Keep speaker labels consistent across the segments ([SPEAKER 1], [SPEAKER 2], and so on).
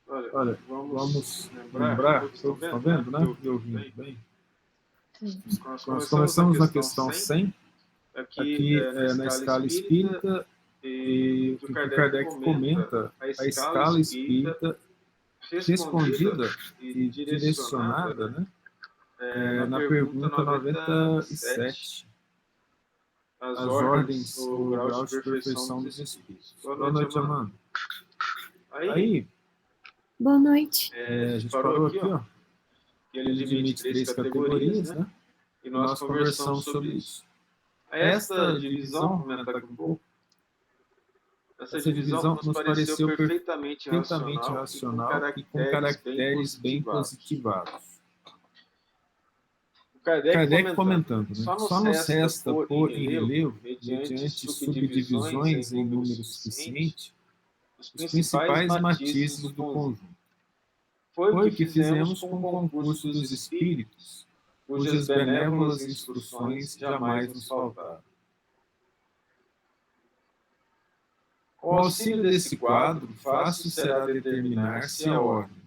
[SPEAKER 1] Olha, vamos lembrar, todos estão vendo, né? E ouvindo bem. Nós começamos na questão 100, aqui na escala espírita, e o que Kardec comenta, a escala espírita respondida e direcionada, né, na pergunta 97, as ordens ou grau de perfeição dos espíritos. Boa noite, Amanda. Aí,
[SPEAKER 2] boa noite.
[SPEAKER 1] A gente parou aqui, ó, que ele admite 3 categorias, né? E nós conversamos sobre isso. Esta divisão, vou comentar aqui um pouco, essa divisão nos pareceu perfeitamente racional e com caracteres bem positivados. Kardec comentando, né? Só nos resta pôr em relevo, mediante subdivisões em número suficiente, os principais matizes do conjunto. Foi o que fizemos com o concurso dos espíritos, cujas benévolas instruções jamais nos faltaram. Com o auxílio desse quadro, fácil será determinar-se a ordem,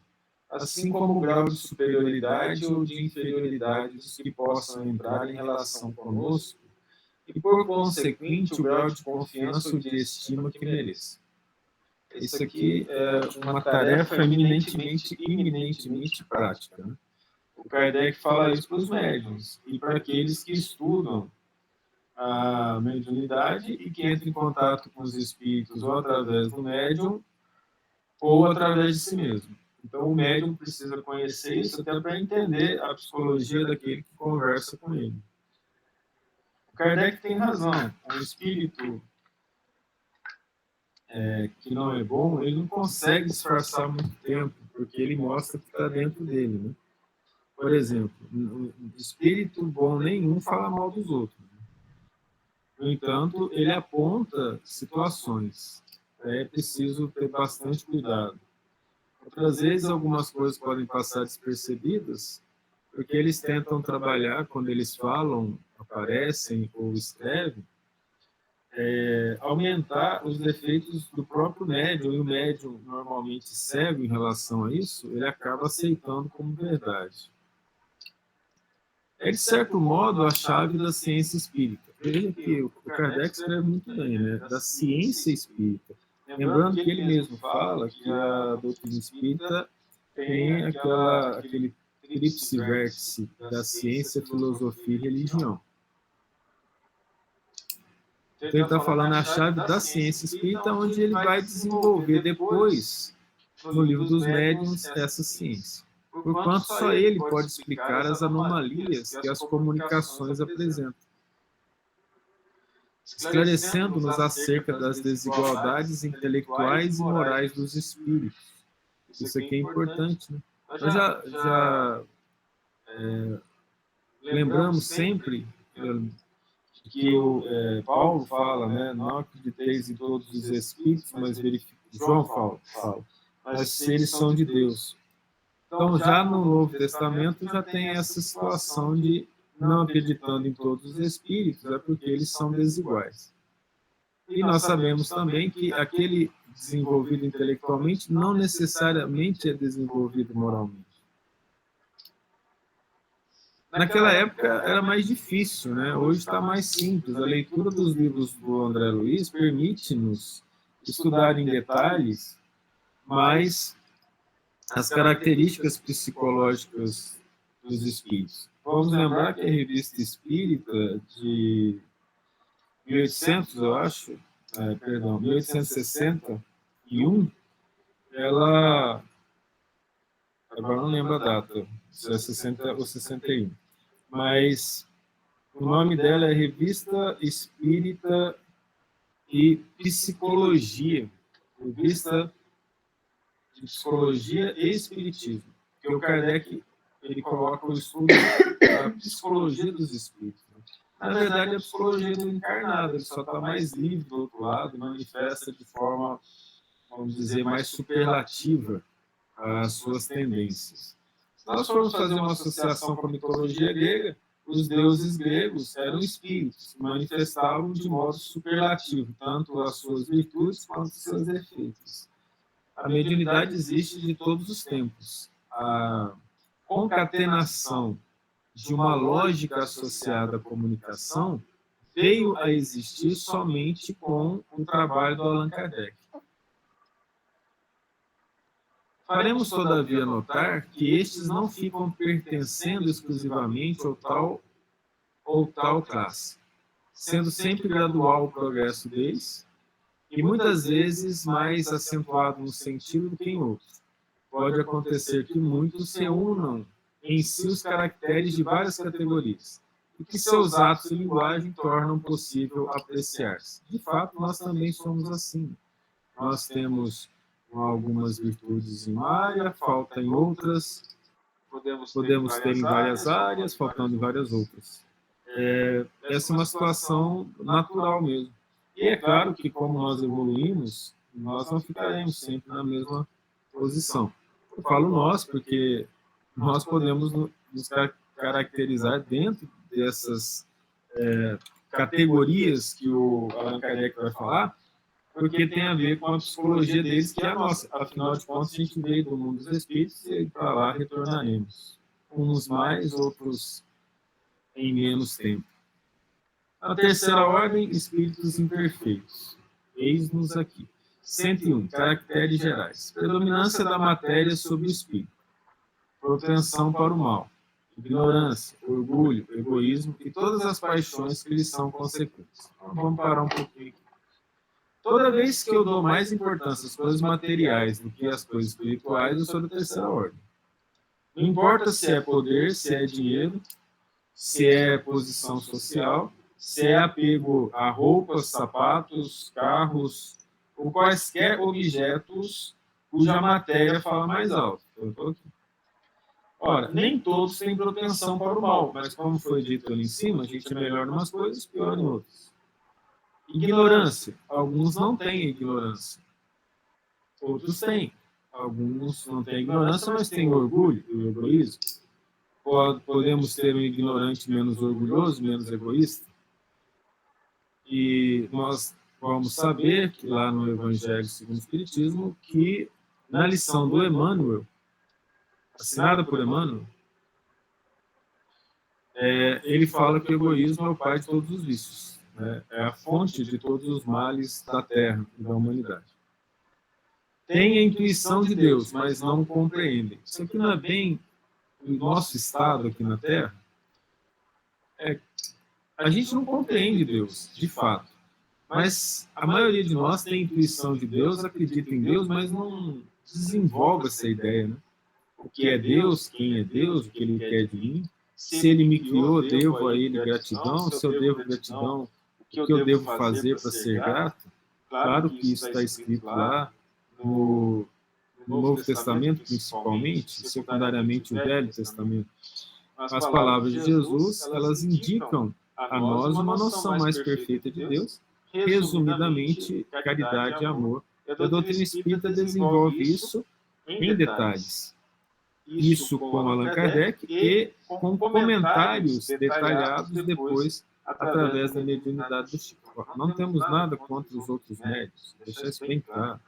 [SPEAKER 1] assim como o grau de superioridade ou de inferioridade dos que possam entrar em relação conosco, e por consequente o grau de confiança ou de estima que mereça. Isso aqui é uma tarefa eminentemente prática, né? O Kardec fala isso para os médiuns e para aqueles que estudam a mediunidade e que entram em contato com os espíritos ou através do médium ou através de si mesmo. Então o médium precisa conhecer isso até para entender a psicologia daquele que conversa com ele. O Kardec tem razão. Um espírito que não é bom, ele não consegue disfarçar muito tempo, porque ele mostra que está dentro dele, né? Por exemplo, espírito bom nenhum fala mal dos outros. No entanto, ele aponta situações. É preciso ter bastante cuidado. Outras vezes, algumas coisas podem passar despercebidas, porque eles tentam trabalhar, quando eles falam, aparecem ou escrevem, aumentar os defeitos do próprio médium, e o médium, normalmente cego em relação a isso, ele acaba aceitando como verdade. É, de certo modo, a chave da ciência espírita. Veja que o Kardec escreve muito bem, né? Da ciência espírita. Lembrando que ele mesmo fala que a doutrina espírita tem aquele tríplice vértice da ciência, filosofia e religião. Então ele está falando a chave da ciência espírita, onde ele vai desenvolver depois, no livro dos médiuns, essa ciência. Porquanto só ele pode explicar as anomalias que as comunicações apresentam, esclarecendo-nos acerca das desigualdades intelectuais e morais dos espíritos. Isso aqui é importante, né? Nós já lembramos sempre que Paulo fala, né? Não acrediteis em todos os espíritos, mas verifiquem. João fala, mas se eles são de Deus. Então, já no Novo Testamento, já tem essa situação de não acreditando em todos os espíritos, é porque eles são desiguais. E nós sabemos também que aquele desenvolvido intelectualmente não necessariamente é desenvolvido moralmente. Naquela época era mais difícil, né? Hoje está mais simples. A leitura dos livros do André Luiz permite-nos estudar em detalhes mais as características psicológicas dos espíritos. Vamos lembrar que a Revista Espírita de 1800, eu acho, 1861, ela, agora não lembro a data, se é 60 ou 61, mas o nome dela é Revista Espírita e Psicologia, Revista de Psicologia e Espiritismo, porque o Kardec ele coloca o estudo da psicologia dos espíritos. Na verdade, é a psicologia do encarnado, ele só está mais livre do outro lado, manifesta de forma, vamos dizer, mais superlativa as suas tendências. Se nós formos fazer uma associação com a mitologia grega, os deuses gregos eram espíritos, que manifestavam de modo superlativo tanto as suas virtudes quanto os seus defeitos. A mediunidade existe de todos os tempos. A concatenação de uma lógica associada à comunicação veio a existir somente com o trabalho do Allan Kardec. Faremos, todavia, notar que estes não ficam pertencendo exclusivamente ao tal classe, sendo sempre gradual o progresso deles, e muitas vezes mais acentuado no sentido do que em outros. Pode acontecer que muitos se unam em si os caracteres de várias categorias, e que seus atos e linguagem tornam possível apreciar-se. De fato, nós também somos assim. Nós temos algumas virtudes em uma área, falta em outras, podemos ter em várias áreas, faltando em várias outras. Essa é uma situação natural mesmo. E é claro que, como nós evoluímos, nós não ficaremos sempre na mesma posição. Eu falo nós porque nós podemos nos caracterizar dentro dessas categorias que o Allan Kardec vai falar, porque tem a ver com a psicologia deles, que é a nossa. Afinal de contas, a gente veio do mundo dos espíritos e para lá retornaremos. Uns mais, outros em menos tempo. A terceira ordem, espíritos imperfeitos. Eis-nos aqui. 101. Caracteres gerais. Predominância da matéria sobre o espírito. Propensão para o mal. Ignorância, orgulho, egoísmo e todas as paixões que lhes são consequentes. Então, vamos parar um pouquinho aqui. Toda vez que eu dou mais importância às coisas materiais do que às coisas espirituais, eu sou da terceira ordem. Não importa se é poder, se é dinheiro, se é posição social, se é apego a roupas, sapatos, carros ou quaisquer objetos cuja matéria fala mais alto. Eu estou aqui. Ora, nem todos têm propensão para o mal, mas como foi dito ali em cima, a gente é melhor em umas coisas, pior em outras. Ignorância. Alguns não têm ignorância. Outros têm. Alguns não têm ignorância, mas têm orgulho e egoísmo. Podemos ter um ignorante menos orgulhoso, menos egoísta. E nós vamos saber que lá no Evangelho segundo o Espiritismo, que na lição do Emmanuel, assinada por Emmanuel, ele fala que o egoísmo é o pai de todos os vícios. É a fonte de todos os males da Terra e da humanidade. Tem a intuição de Deus, mas não compreendem. Isso aqui não é bem o nosso estado aqui na Terra. A gente não compreende Deus, de fato. Mas a maioria de nós tem intuição de Deus, acredita em Deus, mas não desenvolve essa ideia, né? O que é Deus, quem é Deus, o que Ele quer de mim. Se Ele me criou, devo a Ele gratidão. Se eu devo gratidão, o que eu devo fazer para ser grato? Claro que isso está escrito lá no Novo Testamento, principalmente, secundariamente o Velho Testamento. As palavras de Jesus, elas indicam a nós uma noção mais perfeita de Deus, resumidamente, caridade e amor. A doutrina espírita desenvolve isso em detalhes. Isso com Allan Kardec e com comentários detalhados depois através da mediunidade do Chico. Não temos nada contra os outros médios, deixar isso bem claro.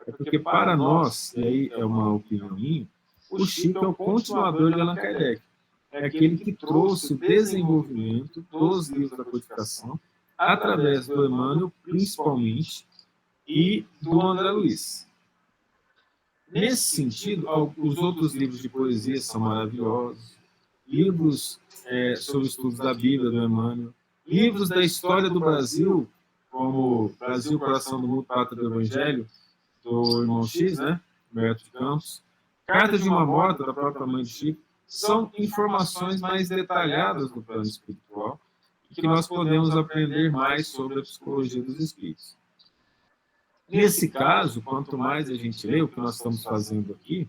[SPEAKER 1] É porque para nós, e aí é uma opinião minha, o Chico é o continuador de Allan Kardec. É aquele que trouxe o desenvolvimento dos livros da codificação através do Emmanuel, principalmente, e do André Luiz. Nesse sentido, os outros livros de poesia são maravilhosos, livros sobre estudos da Bíblia, do Emmanuel, livros da história do Brasil, como Brasil, Coração do Mundo, Pátria do Evangelho, do irmão X, né? Humberto de Campos, Carta de uma Morta, da própria mãe de Chico, são informações mais detalhadas do plano espiritual e que nós podemos aprender mais sobre a psicologia dos espíritos. Nesse caso, quanto mais a gente lê, o que nós estamos fazendo aqui,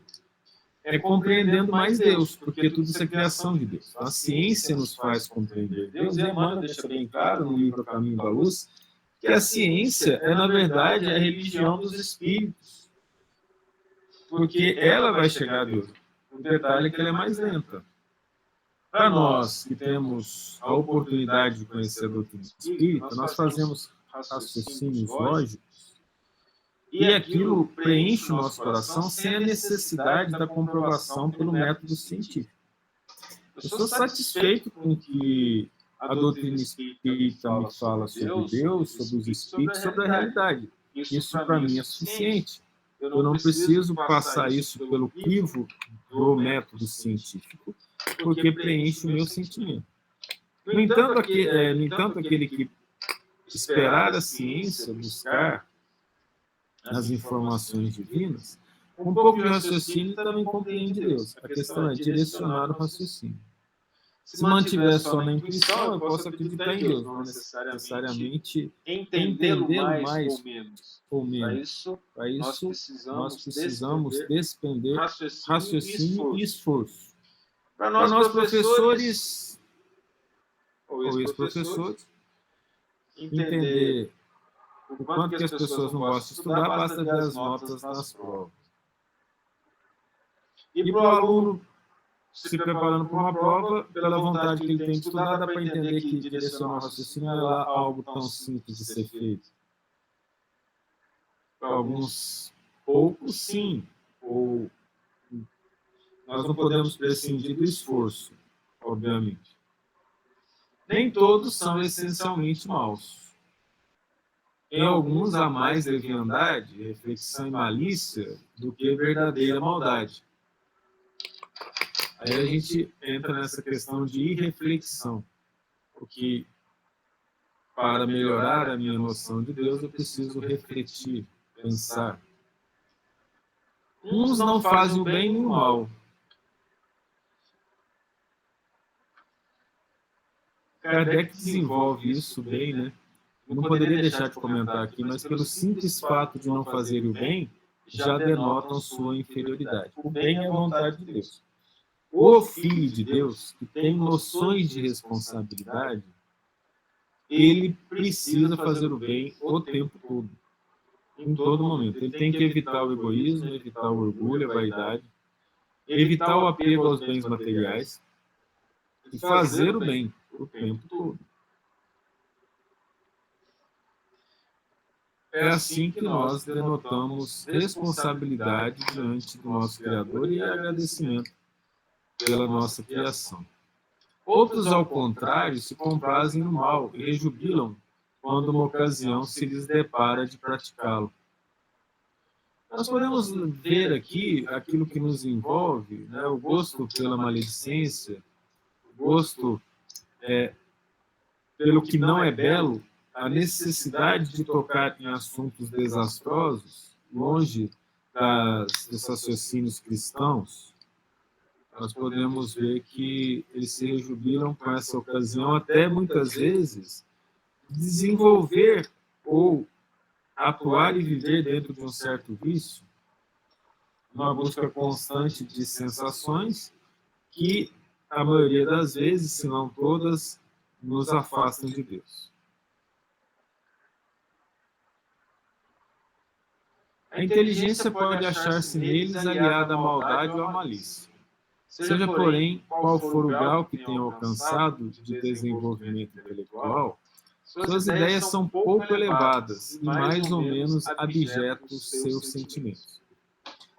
[SPEAKER 1] é compreendendo mais Deus, porque tudo isso é criação de Deus. A ciência nos faz compreender Deus, e Emmanuel deixa bem claro no livro O Caminho da Luz, que a ciência é, na verdade, a religião dos espíritos, porque ela vai chegar a Deus. O detalhe é que ela é mais lenta. Para nós que temos a oportunidade de conhecer a doutrina espírita, nós fazemos raciocínios lógicos E aquilo preenche o nosso coração sem a necessidade da comprovação pelo método científico. Eu sou satisfeito com o que a doutrina espírita me fala sobre Deus, sobre os espíritos, sobre a realidade. Isso para mim é suficiente. Eu não preciso passar isso pelo crivo do método científico, porque preenche o meu sentimento. No entanto, aquele que esperar a ciência, buscar as informações divinas, um pouco de raciocínio também compreende Deus. A questão é direcionar o raciocínio. Se mantiver só na intuição, eu posso acreditar em Deus, não necessariamente entendê-lo mais ou menos. Para isso, nós precisamos despender raciocínio e esforço. Para nós, professores ou ex-professores, entender o quanto que as pessoas não gostam de estudar, basta ver as notas nas provas. E para o aluno se preparando para uma prova, pela vontade que ele tem de estudar, dá para entender que direcionar o raciocínio é algo tão simples de ser feito. Para alguns poucos, sim. Ou nós não podemos prescindir do esforço, obviamente. Nem todos são essencialmente maus. Em alguns há mais leviandade, reflexão e malícia do que verdadeira maldade. Aí a gente entra nessa questão de irreflexão, porque para melhorar a minha noção de Deus eu preciso refletir, pensar. Uns não fazem o bem nem o mal. Kardec desenvolve isso bem, né? Eu não poderia deixar de comentar aqui, mas pelo simples fato de não fazer o bem, já denotam sua inferioridade. O bem é a vontade de Deus. O Filho de Deus, que tem noções de responsabilidade, ele precisa fazer o bem o tempo todo, em todo momento. Ele tem que evitar o egoísmo, evitar o orgulho, a vaidade, evitar o apego aos bens materiais e fazer o bem o tempo todo. É assim que nós denotamos responsabilidade diante do nosso Criador e agradecimento pela nossa criação. Outros, ao contrário, se comprazem no mal e rejubilam quando uma ocasião se lhes depara de praticá-lo. Nós podemos ver aqui aquilo que nos envolve, né? O gosto pela maledicência, o gosto pelo que não é belo, a necessidade de tocar em assuntos desastrosos, longe dos raciocínios cristãos. Nós podemos ver que eles se rejubilam com essa ocasião, até muitas vezes desenvolver ou atuar e viver dentro de um certo vício, uma busca constante de sensações que, a maioria das vezes, se não todas, nos afastam de Deus. A inteligência pode achar-se neles aliada à maldade ou à malícia. Seja, porém, qual for o grau que tenha alcançado de desenvolvimento intelectual, suas ideias são pouco elevadas e mais ou menos abjetos seus sentimentos.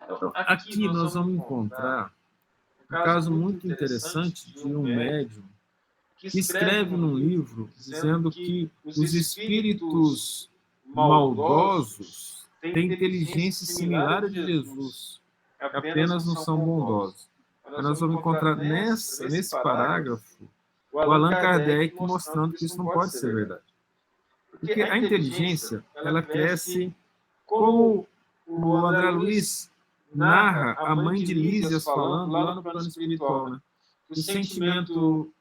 [SPEAKER 1] Então, aqui nós vamos encontrar um caso muito interessante de um médium que escreve num livro dizendo que os espíritos maldosos têm inteligência similar à de Jesus, apenas não são bondosos. Nós vamos encontrar nesse parágrafo o Allan Kardec mostrando que isso não pode ser verdade. Porque a inteligência, ela cresce, como o André Luiz narra a mãe de Lísias falando lá no plano espiritual, né? O sentimento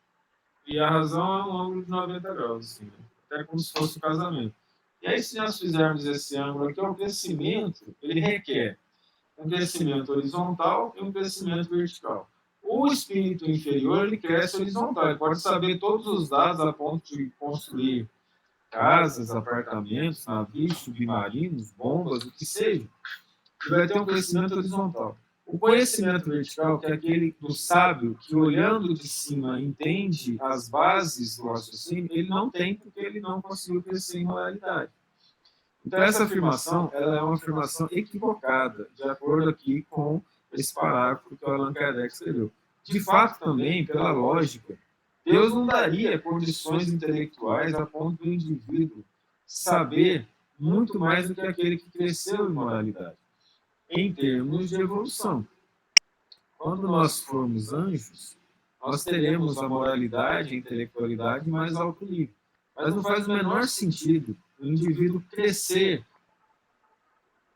[SPEAKER 1] e a razão é um ângulo de 90 graus, assim, né? Até como se fosse um casamento. E aí, se nós fizermos esse ângulo aqui, o crescimento, ele requer um crescimento horizontal e um crescimento vertical. O espírito inferior, ele cresce horizontal, ele pode saber todos os dados a ponto de construir casas, apartamentos, navios submarinos, bombas, o que seja. E vai ter um crescimento horizontal. O conhecimento vertical, que é aquele do sábio, que olhando de cima entende as bases do raciocínio, ele não tem porque ele não conseguiu crescer em moralidade. Então, essa afirmação ela é uma afirmação equivocada, de acordo aqui com esse parágrafo que o Allan Kardec escreveu. De fato, também, pela lógica, Deus não daria condições intelectuais a ponto do indivíduo saber muito mais do que aquele que cresceu em moralidade, em termos de evolução. Quando nós formos anjos, nós teremos a moralidade e a intelectualidade mais alto nível. Mas não faz o menor sentido o indivíduo crescer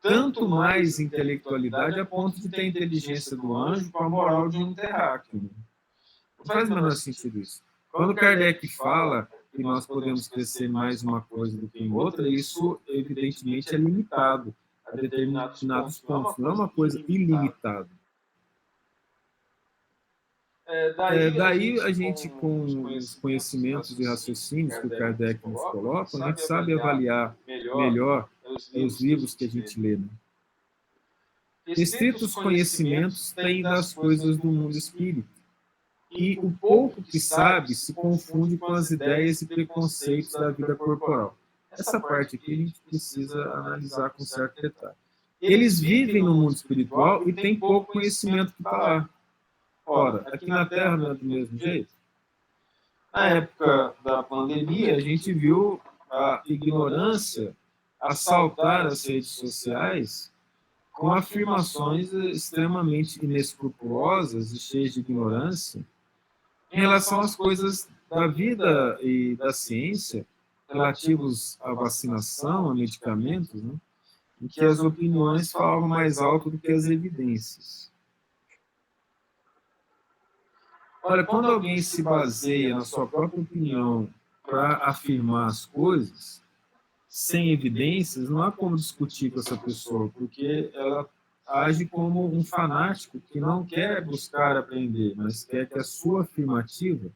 [SPEAKER 1] tanto mais intelectualidade a ponto de ter a inteligência do anjo com a moral de um terráqueo. Não faz o menor sentido isso. Quando Kardec fala que nós podemos crescer mais uma coisa do que em outra, isso evidentemente é limitado a determinados pontos. Não é uma coisa ilimitada. Daí a gente, com os conhecimentos e raciocínios que o Kardec nos coloca, a gente sabe avaliar melhor os livros que a gente lê. Né? Estritos conhecimentos têm das coisas do mundo espírita, e o pouco que sabe se confunde com as ideias e preconceitos da vida corporal. Essa parte aqui a gente precisa analisar com certo detalhe. Eles vivem no mundo espiritual e têm pouco conhecimento que está lá. Ora, aqui na Terra não é do mesmo jeito? Na época da pandemia, a gente viu a ignorância assaltar as redes sociais com afirmações extremamente inescrupulosas e cheias de ignorância em relação às coisas da vida e da ciência relativos à vacinação, a medicamentos, né? Em que as opiniões falavam mais alto do que as evidências. Olha, quando alguém se baseia na sua própria opinião para afirmar as coisas, sem evidências, não há como discutir com essa pessoa, porque ela age como um fanático que não quer buscar aprender, mas quer que a sua afirmativa,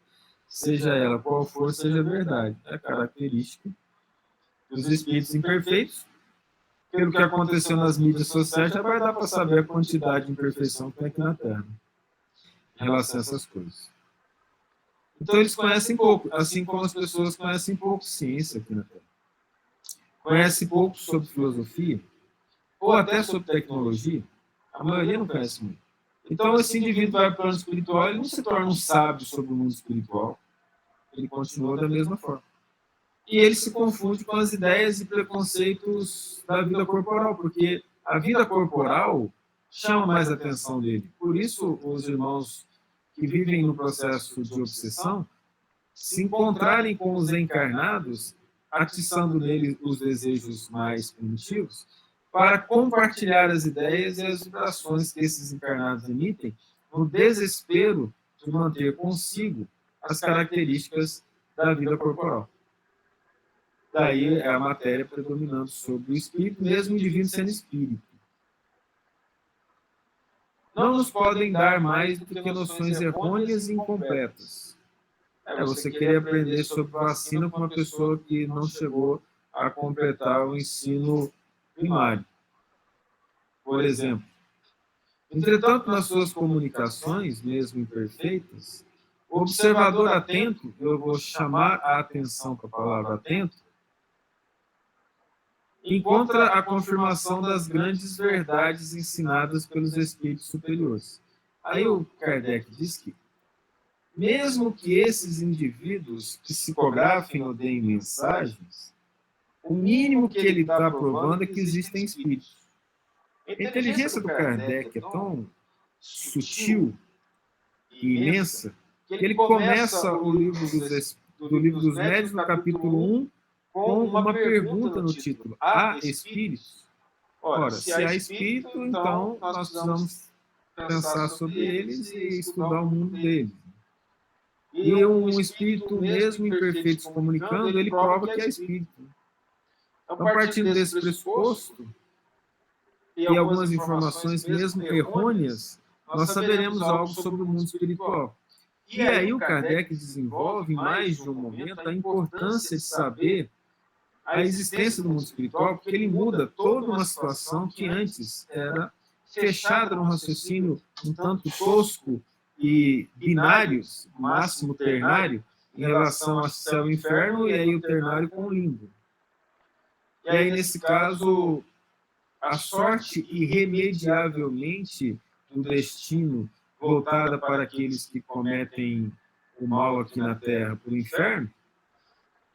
[SPEAKER 1] seja ela qual for, seja verdade. É característica dos espíritos imperfeitos. Pelo que aconteceu nas mídias sociais, já vai dar para saber a quantidade de imperfeição que tem aqui na Terra em relação a essas coisas. Então eles conhecem pouco, assim como as pessoas conhecem pouco ciência aqui na Terra. Conhecem pouco sobre filosofia, ou até sobre tecnologia. A maioria não conhece muito. Então esse indivíduo vai para o plano espiritual, ele não se torna um sábio sobre o mundo espiritual. Ele continua da mesma forma. E ele se confunde com as ideias e preconceitos da vida corporal, porque a vida corporal chama mais a atenção dele. Por isso, os irmãos que vivem no processo de obsessão, se encontrarem com os encarnados, atiçando neles os desejos mais primitivos, para compartilhar as ideias e as vibrações que esses encarnados emitem, no desespero de manter consigo as características da vida corporal. Daí é a matéria predominando sobre o espírito, mesmo o indivíduo sendo espírito. Não nos podem dar mais do que noções errôneas e incompletas. Você querer aprender sobre vacina com uma pessoa que não chegou a completar o ensino primário, por exemplo. Entretanto, nas suas comunicações, mesmo imperfeitas, o observador atento, eu vou chamar a atenção para a palavra atento, encontra a confirmação das grandes verdades ensinadas pelos espíritos superiores. Aí o Kardec diz que, mesmo que esses indivíduos psicografem ou deem mensagens, o mínimo que ele está provando é que existem espíritos. A inteligência do Kardec é tão sutil e imensa que ele começa o livro dos Médiuns, no capítulo 1, com uma pergunta no título: há espíritos? Ora, se há espírito, então nós precisamos pensar sobre eles e estudar o mundo deles. E um espírito, mesmo imperfeito, se comunicando, ele prova que é espírito. Então, partindo desse pressuposto e algumas informações mesmo errôneas, nós saberemos algo sobre o mundo espiritual. E aí o Kardec desenvolve, em mais de um momento, a importância de saber a existência do mundo espiritual, porque ele muda toda uma situação que antes era fechada num raciocínio um tanto tosco e binário, máximo ternário, em relação ao céu e inferno, e aí o ternário com o limbo. E aí, nesse caso, a sorte irremediavelmente do destino voltada para aqueles que cometem o mal aqui na Terra para o inferno,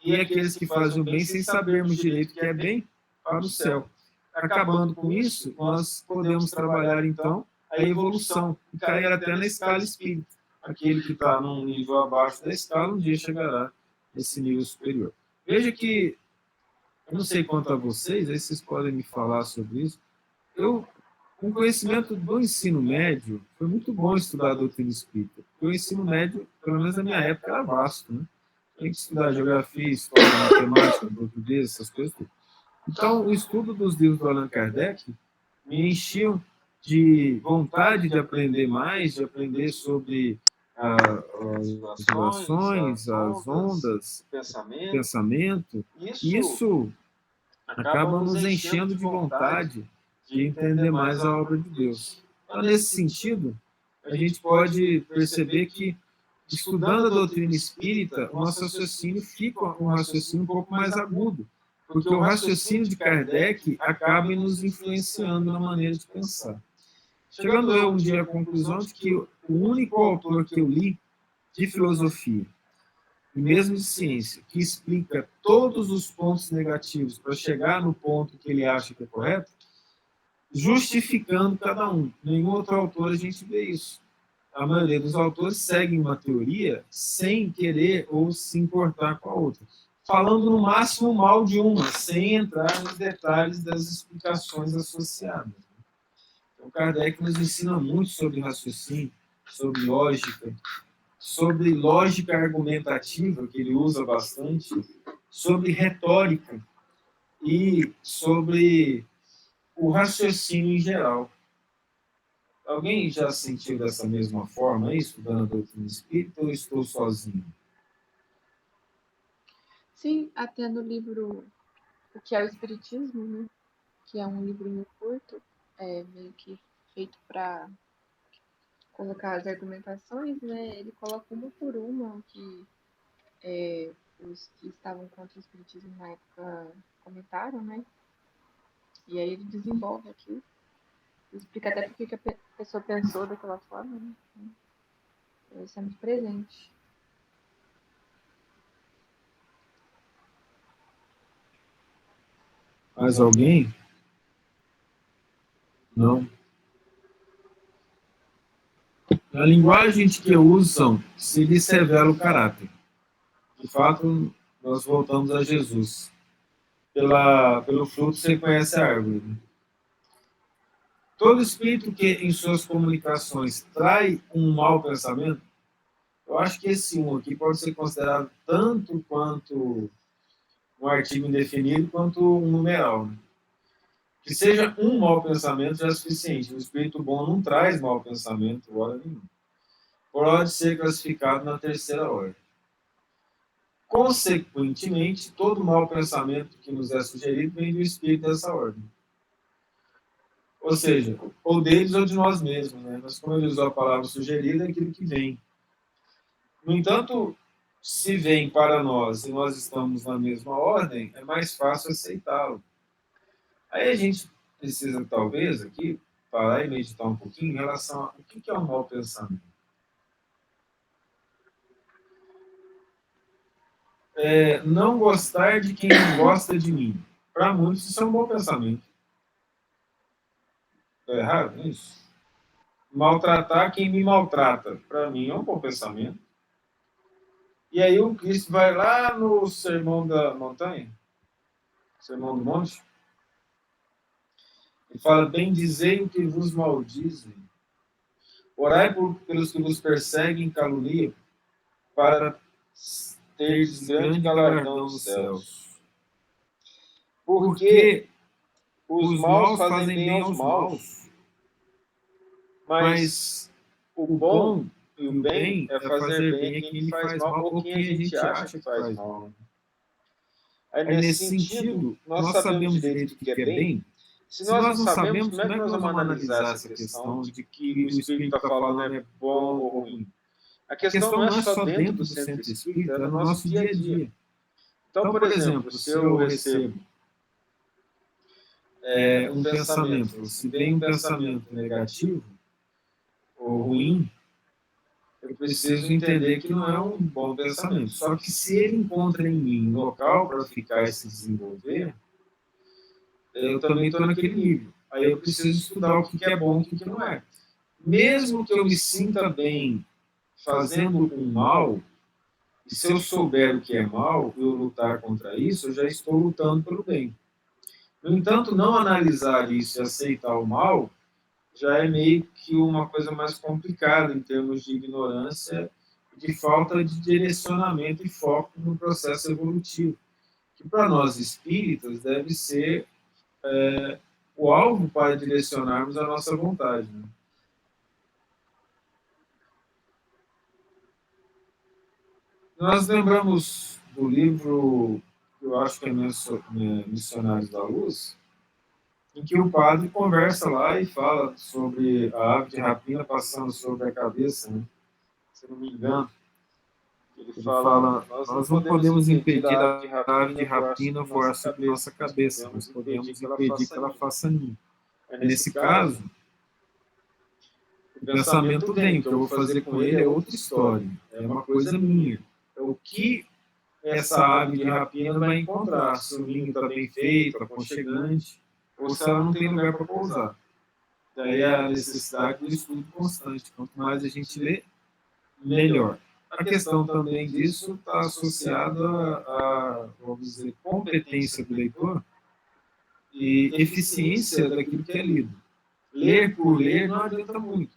[SPEAKER 1] e aqueles que fazem o bem sem sabermos direito o que é bem para o céu. Acabando com isso, nós podemos trabalhar, então, a evolução e cair até na escala espírita. Aquele que está num nível abaixo da escala, um dia chegará nesse nível superior. Veja que, eu não sei quanto a vocês, aí vocês podem me falar sobre isso, com conhecimento do ensino médio, foi muito bom estudar a doutrina espírita, porque o ensino médio, pelo menos na minha época, era vasto, né? Tem que estudar geografia, história, matemática, português, essas coisas. Então, o estudo dos livros do Allan Kardec me enchiam de vontade de aprender mais, de aprender sobre as vibrações, as ondas, o pensamento. Isso acaba nos enchendo de vontade de entender mais a obra de Deus. Então, nesse sentido, a gente pode perceber que, estudando a doutrina espírita, o nosso raciocínio fica um raciocínio um pouco mais agudo, porque o raciocínio de Kardec acaba nos influenciando na maneira de pensar. Chegando eu um dia à conclusão de que o único autor que eu li de filosofia, e mesmo de ciência, que explica todos os pontos negativos para chegar no ponto que ele acha que é correto, justificando cada um. Nenhum outro autor a gente vê isso. A maioria dos autores seguem uma teoria sem querer ou se importar com a outra, falando no máximo mal de uma, sem entrar nos detalhes das explicações associadas. Então, Kardec nos ensina muito sobre raciocínio, sobre lógica argumentativa, que ele usa bastante, sobre retórica e sobre o raciocínio em geral. Alguém já sentiu dessa mesma forma, estudando a doutrina espírita, ou estou sozinho?
[SPEAKER 2] Sim, até no livro O que é o Espiritismo, né? Que é um livrinho curto, meio que feito para colocar as argumentações, né? Ele coloca uma por uma que os que estavam contra o Espiritismo na época comentaram, né? E aí ele desenvolve aqui, explica até porque que a pessoa pensou daquela forma, né? Isso é muito presente.
[SPEAKER 1] Mais alguém? Não. Na linguagem que usam, se lhes revela o caráter. De fato, nós voltamos a Jesus. Pelo fruto você conhece a árvore. Todo espírito que em suas comunicações trai um mau pensamento, eu acho que esse um aqui pode ser considerado tanto quanto um artigo indefinido quanto um numeral. Né? Que seja um mau pensamento já é suficiente. O espírito bom não traz mau pensamento, hora nenhuma. Pode ser classificado na terceira ordem. Consequentemente, todo mau pensamento que nos é sugerido vem do espírito dessa ordem. Ou seja, ou deles ou de nós mesmos. Né? Mas como ele usou a palavra sugerida, é aquilo que vem. No entanto, se vem para nós e nós estamos na mesma ordem, é mais fácil aceitá-lo. Aí a gente precisa, talvez, aqui, parar e meditar um pouquinho em relação a o que é um mau pensamento. Não gostar de quem não gosta de mim. Para muitos, isso é um bom pensamento. Está errado isso? Maltratar quem me maltrata. Para mim, é um bom pensamento. E aí o Cristo vai lá no Sermão da Montanha, Sermão do Monte, e fala, bendizei o que vos maldizem. Orai pelos que vos perseguem e caluniam, para teres grande galardão nos céus. Porque os maus fazem bem aos maus, mas o bom e o bem é fazer bem a quem lhe faz mal ou quem a gente acha que faz mal. Aí, nesse sentido, nós sabemos direito o que é bem. Se nós não sabemos, como é que nós vamos analisar essa questão de que o Espírito está falando é bom ou ruim? A questão não é só dentro do centro espírita, é no nosso dia a dia. Então, por exemplo, se eu recebo um pensamento. Se vem um pensamento negativo ou ruim, eu preciso entender que não é um bom pensamento. Só que se ele encontra em mim um local para ficar e se desenvolver, eu também estou naquele nível. Aí eu preciso estudar o que é bom e o que não é. Mesmo que eu me sinta bem fazendo um mal, e se eu souber o que é mal, eu lutar contra isso, eu já estou lutando pelo bem. No entanto, não analisar isso e aceitar o mal já é meio que uma coisa mais complicada em termos de ignorância, de falta de direcionamento e foco no processo evolutivo, que para nós espíritas deve ser o alvo para direcionarmos a nossa vontade. Né? Nós lembramos do livro, eu acho que é Missionários da Luz, em que o padre conversa lá e fala sobre a ave de rapina passando sobre a cabeça, né? Se não me engano. Ele fala, nós não podemos impedir a ave de rapina voar sobre nossa cabeça, nós podemos impedir que ela faça ninho. Nesse caso, o pensamento vem, o que eu vou fazer com ele é outra história, é uma coisa minha. É o que essa ave de rapina vai encontrar, se o ninho está bem feito, aconchegante, ou se ela não tem lugar para pousar. Daí a necessidade do estudo constante. Quanto mais a gente lê, melhor. A questão também disso está associada a, vamos dizer, competência do leitor e eficiência daquilo que é lido. Ler por ler não adianta muito.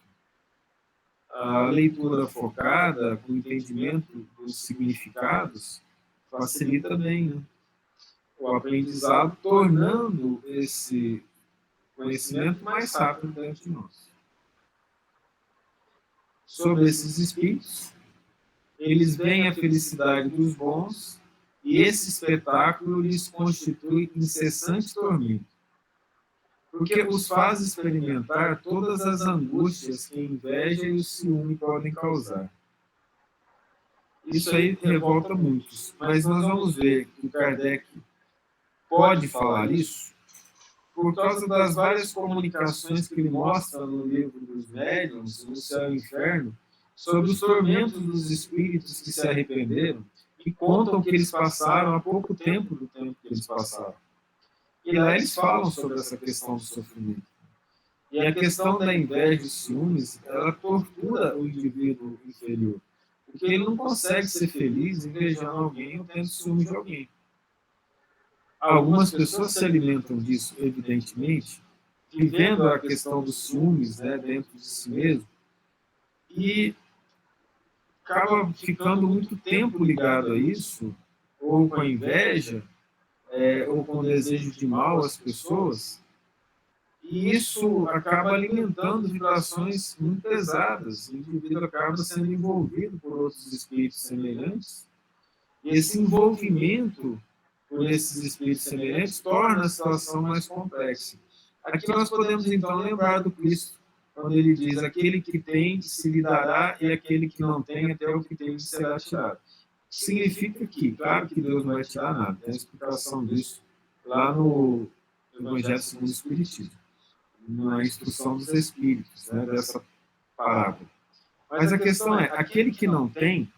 [SPEAKER 1] A leitura focada, com entendimento dos significados, facilita bem, né? O aprendizado, tornando esse conhecimento mais rápido dentro de nós. Sobre esses espíritos, eles veem a felicidade dos bons e esse espetáculo lhes constitui incessante tormento, porque os faz experimentar todas as angústias que a inveja e o ciúme podem causar. Isso aí revolta muitos, mas nós vamos ver que o Kardec pode falar isso por causa das várias comunicações que ele mostra no livro dos Médiuns, no Céu e Inferno, sobre os tormentos dos espíritos que se arrependeram e contam que eles passaram há pouco tempo do tempo que eles passaram. E lá eles falam sobre essa questão do sofrimento. E a questão da inveja e ciúmes, ela tortura o indivíduo inferior, porque ele não consegue ser feliz invejando alguém ou tendo ciúme de alguém. Algumas pessoas se alimentam disso, evidentemente, vivendo a questão dos ciúmes, né, dentro de si mesmo, e acaba ficando muito tempo ligado a isso, ou com a inveja, ou com o desejo de mal às pessoas, e isso acaba alimentando vibrações muito pesadas, o indivíduo acaba sendo envolvido por outros espíritos semelhantes, e esse envolvimento por esses espíritos semelhantes torna a situação mais complexa. Aqui nós podemos então lembrar do Cristo, quando ele diz: aquele que tem se lhe dará e aquele que não tem, até o que tem será tirado. Significa que, claro que Deus não vai tirar nada, tem a explicação disso lá no Evangelho segundo o Espiritismo, na instrução dos Espíritos, né, dessa parábola. Mas a questão é, aquele que não tem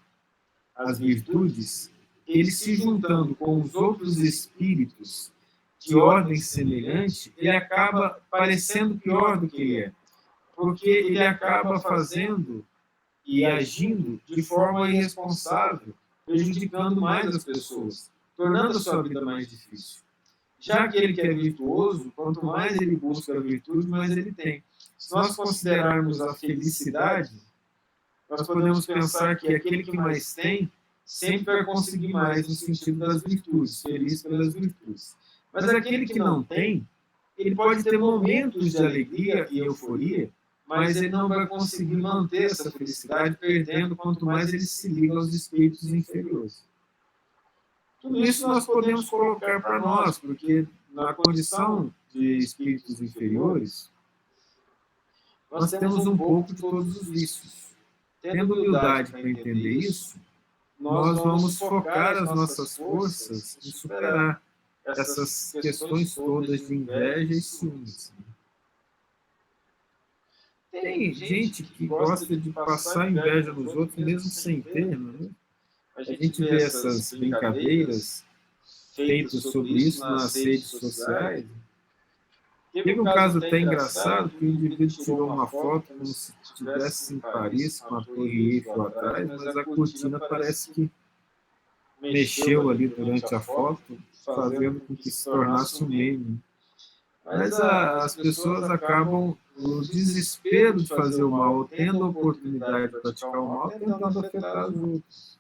[SPEAKER 1] as virtudes, ele se juntando com os outros espíritos de ordem semelhante, ele acaba parecendo pior do que ele é. Porque ele acaba fazendo e agindo de forma irresponsável, prejudicando mais as pessoas, tornando a sua vida mais difícil. Já aquele que é virtuoso, quanto mais ele busca a virtude, mais ele tem. Se nós considerarmos a felicidade, nós podemos pensar que aquele que mais tem sempre vai conseguir mais no sentido das virtudes, feliz pelas virtudes. Mas aquele que não tem, ele pode ter momentos de alegria e euforia, mas ele não vai conseguir manter essa felicidade, perdendo quanto mais ele se liga aos espíritos inferiores. Tudo isso nós podemos colocar para nós, porque na condição de espíritos inferiores, nós temos um pouco de todos os vícios. Tendo humildade para entender isso, nós vamos focar as nossas forças em superar. essas questões todas de inveja e ciúmes. Tem gente que gosta de passar inveja nos outros mesmo sem ter, não é? A gente vê essas brincadeiras feitas sobre isso nas redes sociais. Teve um caso até engraçado que o indivíduo tirou uma foto como se estivesse em Paris, com a Torre Eiffel atrás, mas a cortina parece que mexeu ali durante a foto, fazendo com que se tornasse um meme. Mas as pessoas acabam, no desespero de fazer o mal, ou tendo a oportunidade de praticar o mal, tentando afetar os outros.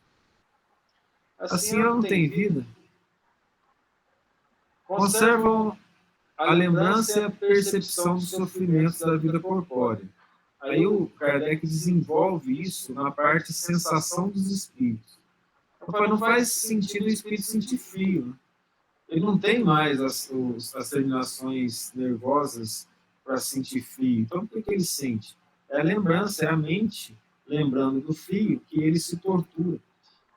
[SPEAKER 1] Assim ela não tem vida. Conservam a lembrança e a percepção dos sofrimentos da vida corpórea. Aí o Kardec desenvolve isso na parte sensação dos espíritos. Papai, não faz sentido o espírito sentir frio. Né? Ele não tem mais as terminações nervosas para sentir frio. Então, por que ele sente? É a lembrança, é a mente lembrando do frio que ele se tortura.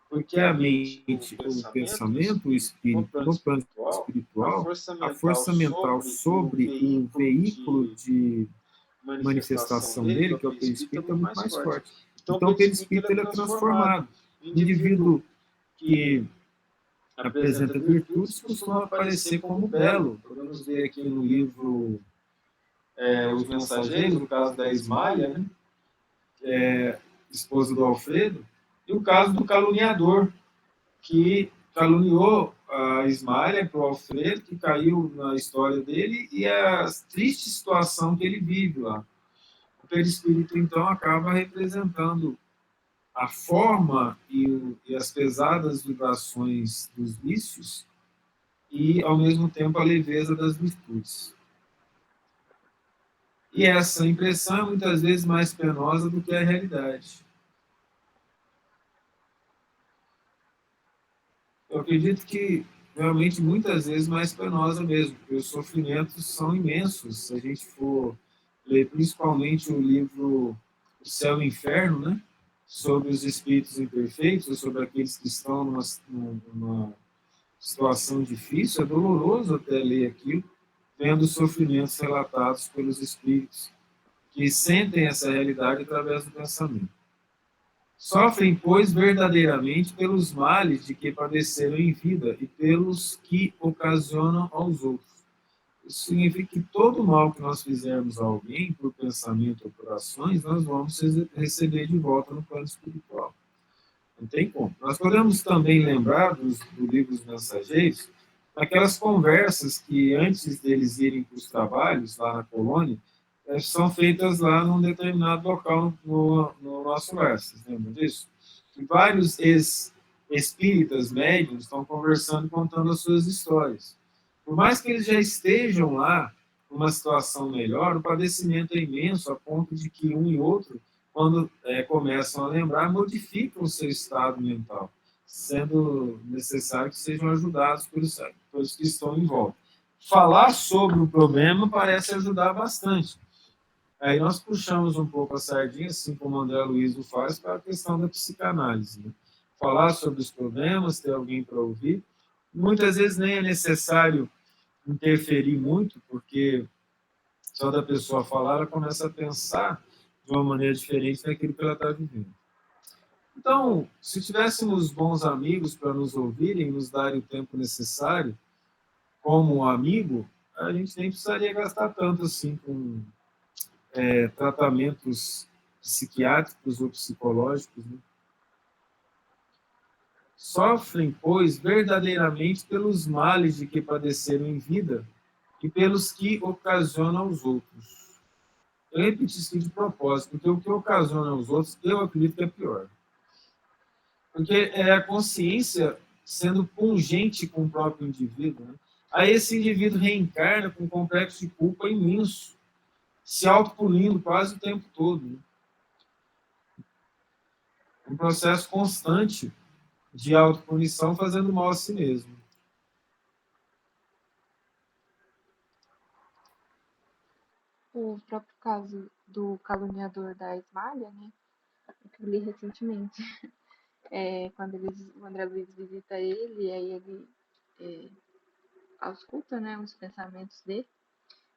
[SPEAKER 1] Porque a mente, o pensamento, o espírito, no plano espiritual, a força mental sobre o veículo de manifestação dele, que é o perispírito, é muito mais forte. Então, o perispírito ele é transformado. O indivíduo que apresenta virtudes costuma aparecer como belo. Podemos ver aqui no livro Os Mensageiros, o caso da Ismália, né? Esposa do Alfredo, e o caso do caluniador, que caluniou a Ismália para o Alfredo, que caiu na história dele, e a triste situação que ele vive lá. O perispírito, então, acaba representando a forma e as pesadas vibrações dos vícios e, ao mesmo tempo, a leveza das virtudes. E essa impressão é muitas vezes mais penosa do que a realidade. Eu acredito que realmente muitas vezes mais penosa mesmo, porque os sofrimentos são imensos. Se a gente for ler principalmente o livro O Céu e o Inferno, né? Sobre os espíritos imperfeitos, ou sobre aqueles que estão numa situação difícil, é doloroso até ler aquilo, vendo os sofrimentos relatados pelos espíritos que sentem essa realidade através do pensamento. Sofrem, pois, verdadeiramente pelos males de que padeceram em vida e pelos que ocasionam aos outros. Isso significa que todo mal que nós fizermos a alguém, por pensamento ou por ações, nós vamos receber de volta no plano espiritual. Não tem como. Nós podemos também lembrar do livro dos Mensageiros, daquelas conversas que, antes deles irem para os trabalhos lá na colônia, são feitas lá num determinado local no nosso lar. Vocês lembram disso? E vários espíritas médiuns estão conversando, contando as suas histórias. Por mais que eles já estejam lá, numa situação melhor, o padecimento é imenso, a ponto de que um e outro, quando começam a lembrar, modificam o seu estado mental, sendo necessário que sejam ajudados pelos que estão em volta. Falar sobre o problema parece ajudar bastante. Aí nós puxamos um pouco a sardinha, assim como o André Luiz o faz, para a questão da psicanálise. Né? Falar sobre os problemas, ter alguém para ouvir. Muitas vezes nem é necessário interferir muito, porque só da pessoa falar, ela começa a pensar de uma maneira diferente daquilo que ela está vivendo. Então, se tivéssemos bons amigos para nos ouvirem, nos darem o tempo necessário, como um amigo, a gente nem precisaria gastar tanto assim com tratamentos psiquiátricos ou psicológicos. Né? Sofrem, pois, verdadeiramente pelos males de que padeceram em vida e pelos que ocasionam aos outros. Eu repeti isso aqui de propósito, porque o que ocasiona aos outros, eu acredito que é pior. Porque é a consciência sendo pungente com o próprio indivíduo. Né? Aí esse indivíduo reencarna com um complexo de culpa imenso, se autopunindo quase o tempo todo. Né? Um processo constante de autopunição fazendo mal a si mesmo.
[SPEAKER 2] O próprio caso do caluniador da Ismália, né? Que eu li recentemente. Quando o André Luiz visita ele, aí ele ausculta, né, os pensamentos dele.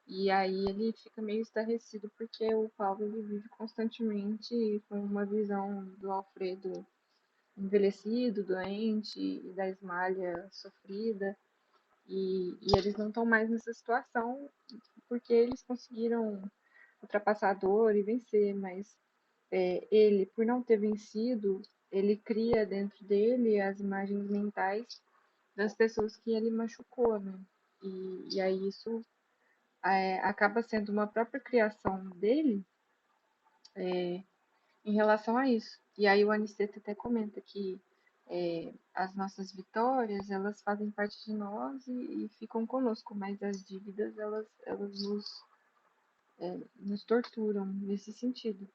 [SPEAKER 2] E aí ele fica meio estarrecido porque o Paulo ele vive constantemente com uma visão do Alfredo envelhecido, doente, e da Esmalha sofrida. E eles não estão mais nessa situação porque eles conseguiram ultrapassar a dor e vencer, mas ele, por não ter vencido, ele cria dentro dele as imagens mentais das pessoas que ele machucou, né? E aí isso acaba sendo uma própria criação dele em relação a isso. E aí o Aniceto até comenta que as nossas vitórias, elas fazem parte de nós e ficam conosco, mas as dívidas, elas nos torturam nesse sentido,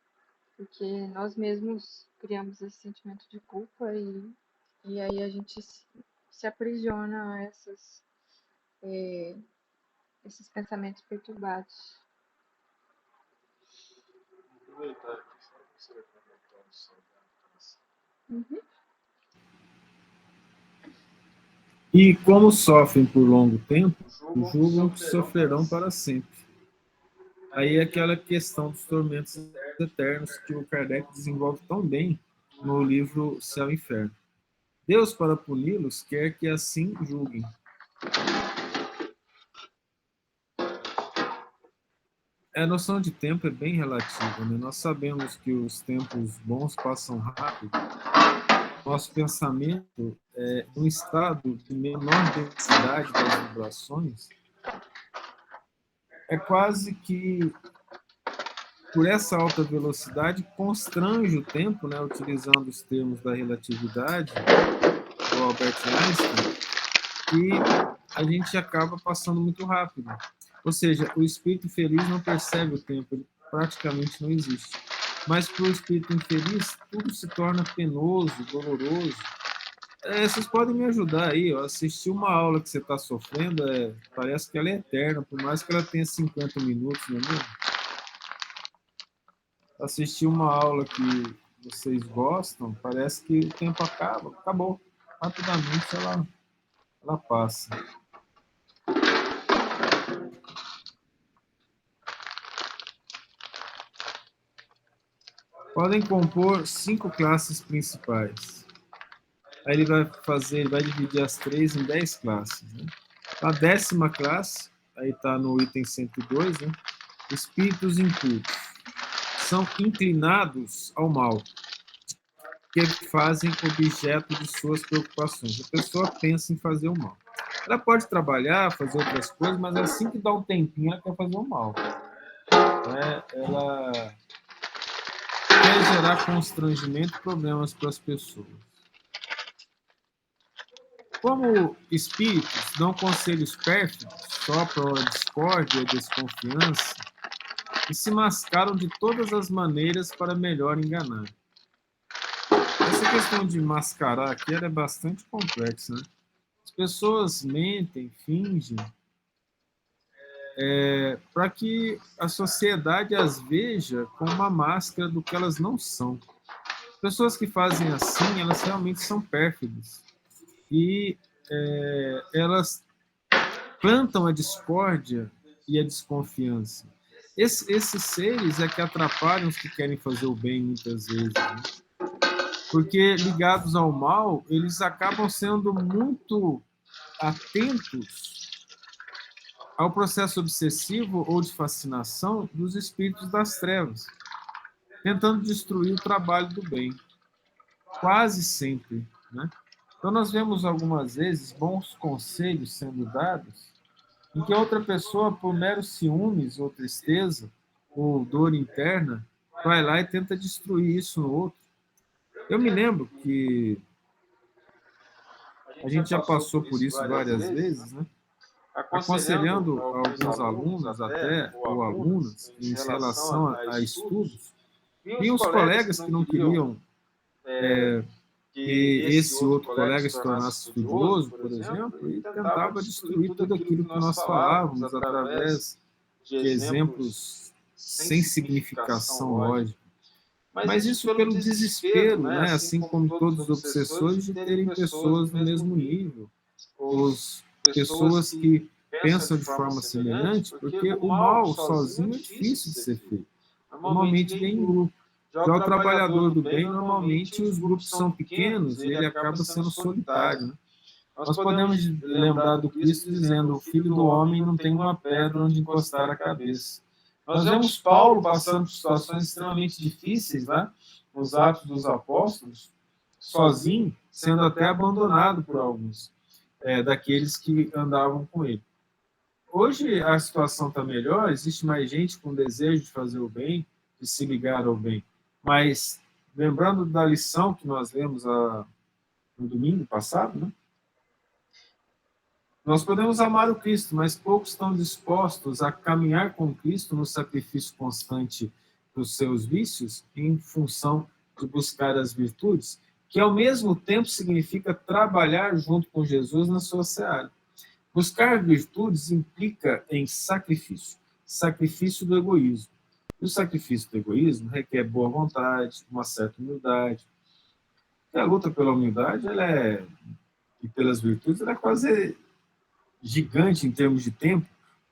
[SPEAKER 2] porque nós mesmos criamos esse sentimento de culpa e aí a gente se aprisiona a esses pensamentos perturbados.
[SPEAKER 1] Aproveitar aqui, só para você comentar sobre
[SPEAKER 2] Uhum.
[SPEAKER 1] e como sofrem por longo tempo, julgam que sofrerão para sempre. Aí é aquela questão dos tormentos eternos que o Kardec desenvolve tão bem no livro Céu e Inferno. Deus, para puni-los, quer que assim julguem. A noção de tempo é bem relativa, né? Nós sabemos que os tempos bons passam rápido. Nosso pensamento é um estado de menor densidade das vibrações. É quase que por essa alta velocidade constrange o tempo, né? Utilizando os termos da relatividade do Albert Einstein, que a gente acaba passando muito rápido. Ou seja, o espírito feliz não percebe o tempo, ele praticamente não existe. Mas para o espírito infeliz, tudo se torna penoso, doloroso. Vocês podem me ajudar aí, ó, assistir uma aula que você está sofrendo, parece que ela é eterna, por mais que ela tenha 50 minutos, não é mesmo? Assistir uma aula que vocês gostam, parece que o tempo acabou. Rapidamente ela passa. Podem compor 5 classes principais. Aí ele vai dividir as 3 em 10 classes. Né? A 10ª classe, aí está no item 102, né? Espíritos impuros. São inclinados ao mal, que fazem objeto de suas preocupações. A pessoa pensa em fazer o mal. Ela pode trabalhar, fazer outras coisas, mas assim que dá um tempinho, ela quer fazer o mal. Ela quer gerar constrangimento e problemas para as pessoas. Como espíritos dão conselhos pérfidos, sopram a discórdia e a desconfiança e se mascaram de todas as maneiras para melhor enganar. Essa questão de mascarar aqui é bastante complexa, né? As pessoas mentem, fingem, para que a sociedade as veja com uma máscara do que elas não são. Pessoas que fazem assim, elas realmente são pérfidas. E elas plantam a discórdia e a desconfiança. Esses seres é que atrapalham os que querem fazer o bem muitas vezes, né? Porque ligados ao mal, eles acabam sendo muito atentos ao processo obsessivo ou de fascinação dos espíritos das trevas, tentando destruir o trabalho do bem. Quase sempre, né? Então nós vemos algumas vezes bons conselhos sendo dados em que outra pessoa, por meros ciúmes ou tristeza ou dor interna, vai lá e tenta destruir isso no outro. Eu me lembro que a gente já passou por isso várias vezes, né? Aconselhando alguns alunos até, ou alunas, em relação a estudos, e os colegas que não queriam que esse outro colega se tornasse estudioso, por exemplo, e tentava destruir tudo aquilo que nós falávamos através de exemplos sem significação lógica. Mas isso pelo desespero, né? Assim como todos os obsessores, de terem pessoas no mesmo nível, os pessoas que pensam de forma semelhante, porque o mal sozinho é difícil de ser feito. Normalmente vem em grupo. Já o trabalhador do bem, normalmente os grupos são pequenos, ele acaba sendo solitário. Né? Nós podemos lembrar do Cristo dizendo: o Filho do Homem não tem uma pedra onde encostar a cabeça. Nós vemos Paulo passando por situações extremamente difíceis, né? Nos Atos dos Apóstolos, sozinho, sendo até abandonado por alguns daqueles que andavam com ele. Hoje a situação está melhor, existe mais gente com desejo de fazer o bem, de se ligar ao bem. Mas, lembrando da lição que nós lemos no domingo passado, né? Nós podemos amar o Cristo, mas poucos estão dispostos a caminhar com Cristo no sacrifício constante dos seus vícios, em função de buscar as virtudes, que ao mesmo tempo significa trabalhar junto com Jesus na sua seara. Buscar virtudes implica em sacrifício, sacrifício do egoísmo. E o sacrifício do egoísmo requer boa vontade, uma certa humildade. E a luta pela humildade e pelas virtudes ela é quase gigante em termos de tempo,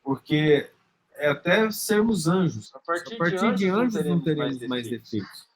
[SPEAKER 1] porque é até sermos anjos. A partir de anjos não teremos mais defeitos.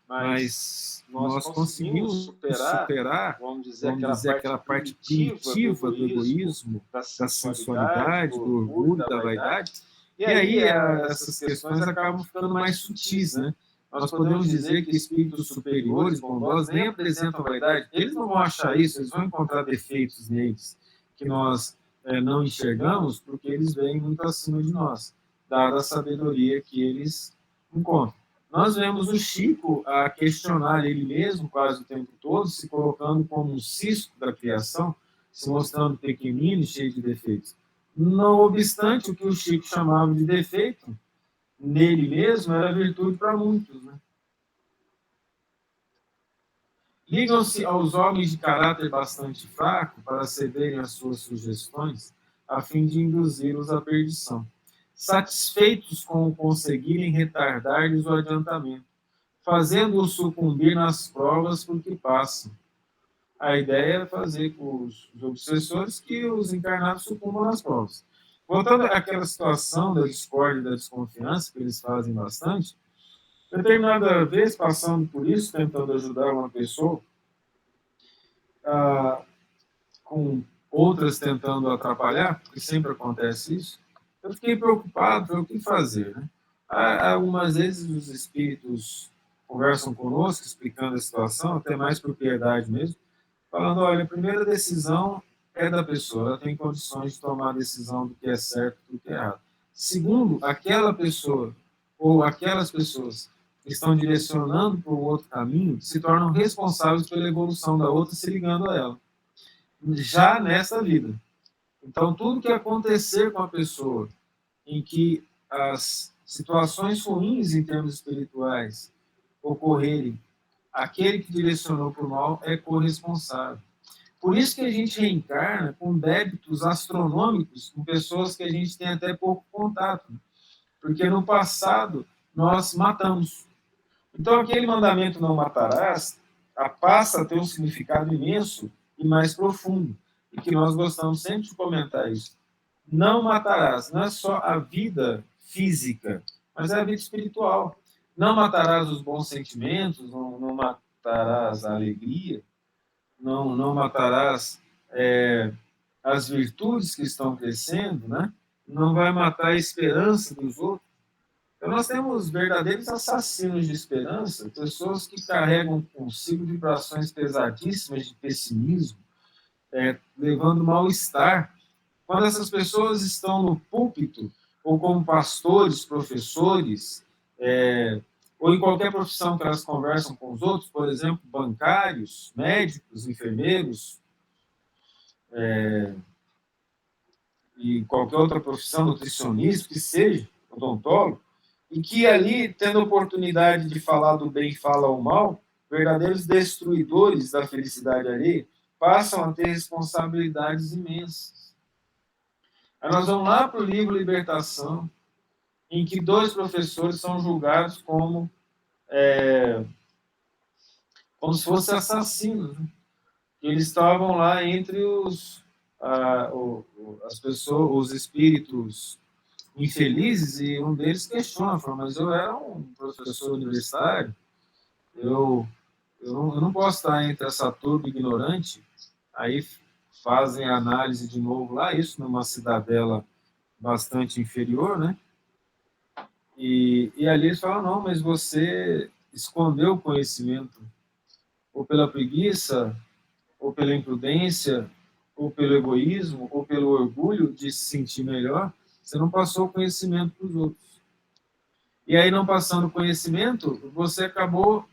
[SPEAKER 1] Mas nós conseguimos superar, vamos dizer, aquela parte primitiva do egoísmo, da sensualidade, do orgulho, da vaidade. E aí essas questões acabam ficando mais sutis, né? Nós podemos dizer que espíritos superiores, bondosos, nem apresentam vaidade. Eles não vão achar isso, eles vão encontrar defeitos neles que nós não enxergamos, porque eles vêm muito acima de nós, dada a sabedoria que eles encontram. Nós vemos o Chico a questionar ele mesmo quase o tempo todo, se colocando como um cisco da criação, se mostrando pequenino, cheio de defeitos. Não obstante, o que o Chico chamava de defeito, nele mesmo, era virtude para muitos. Né? Ligam-se aos homens de caráter bastante fraco para cederem às suas sugestões, a fim de induzi-los à perdição, satisfeitos com o conseguirem retardar-lhes o adiantamento, fazendo-os sucumbir nas provas por que passam. A ideia é fazer com os obsessores que os encarnados sucumbam nas provas. Voltando àquela situação da discórdia e da desconfiança, que eles fazem bastante, determinada vez, passando por isso, tentando ajudar uma pessoa, com outras tentando atrapalhar, porque sempre acontece isso, eu fiquei preocupado, o que fazer. Né? Algumas vezes os espíritos conversam conosco, explicando a situação, até mais por piedade mesmo, falando: olha, a primeira decisão é da pessoa, ela tem condições de tomar a decisão do que é certo e do que é errado. Segundo, aquela pessoa ou aquelas pessoas que estão direcionando para um outro caminho se tornam responsáveis pela evolução da outra, se ligando a ela, já nesta vida. Então, tudo que acontecer com a pessoa em que as situações ruins em termos espirituais ocorrerem, aquele que direcionou para o mal é corresponsável. Por isso que a gente reencarna com débitos astronômicos com pessoas que a gente tem até pouco contato. Porque no passado nós matamos. Então aquele mandamento não matarás passa a ter um significado imenso e mais profundo. E que nós gostamos sempre de comentar isso. Não matarás, não é só a vida física, mas é a vida espiritual. Não matarás os bons sentimentos, não matarás a alegria, não matarás as virtudes que estão crescendo, né? Não vai matar a esperança dos outros. Então, nós temos verdadeiros assassinos de esperança, pessoas que carregam consigo vibrações pesadíssimas de pessimismo, levando mal-estar. Quando essas pessoas estão no púlpito, ou como pastores, professores, ou em qualquer profissão que elas conversam com os outros, por exemplo, bancários, médicos, enfermeiros, e qualquer outra profissão, nutricionista, que seja, odontólogo, e que ali, tendo a oportunidade de falar do bem, fala o mal, verdadeiros destruidores da felicidade alheia, passam a ter responsabilidades imensas. Aí nós vamos lá para o livro Libertação, em que 2 professores são julgados como se fossem assassinos. Né? Eles estavam lá entre os as pessoas, os espíritos infelizes, e um deles questiona, fala, mas eu era um professor universitário, eu não posso estar entre essa turba ignorante. Aí fazem a análise de novo lá, isso numa cidadela bastante inferior, né? E ali eles falam, não, mas você escondeu o conhecimento, ou pela preguiça, ou pela imprudência, ou pelo egoísmo, ou pelo orgulho de se sentir melhor, você não passou o conhecimento para os outros. E aí, não passando o conhecimento, você acabou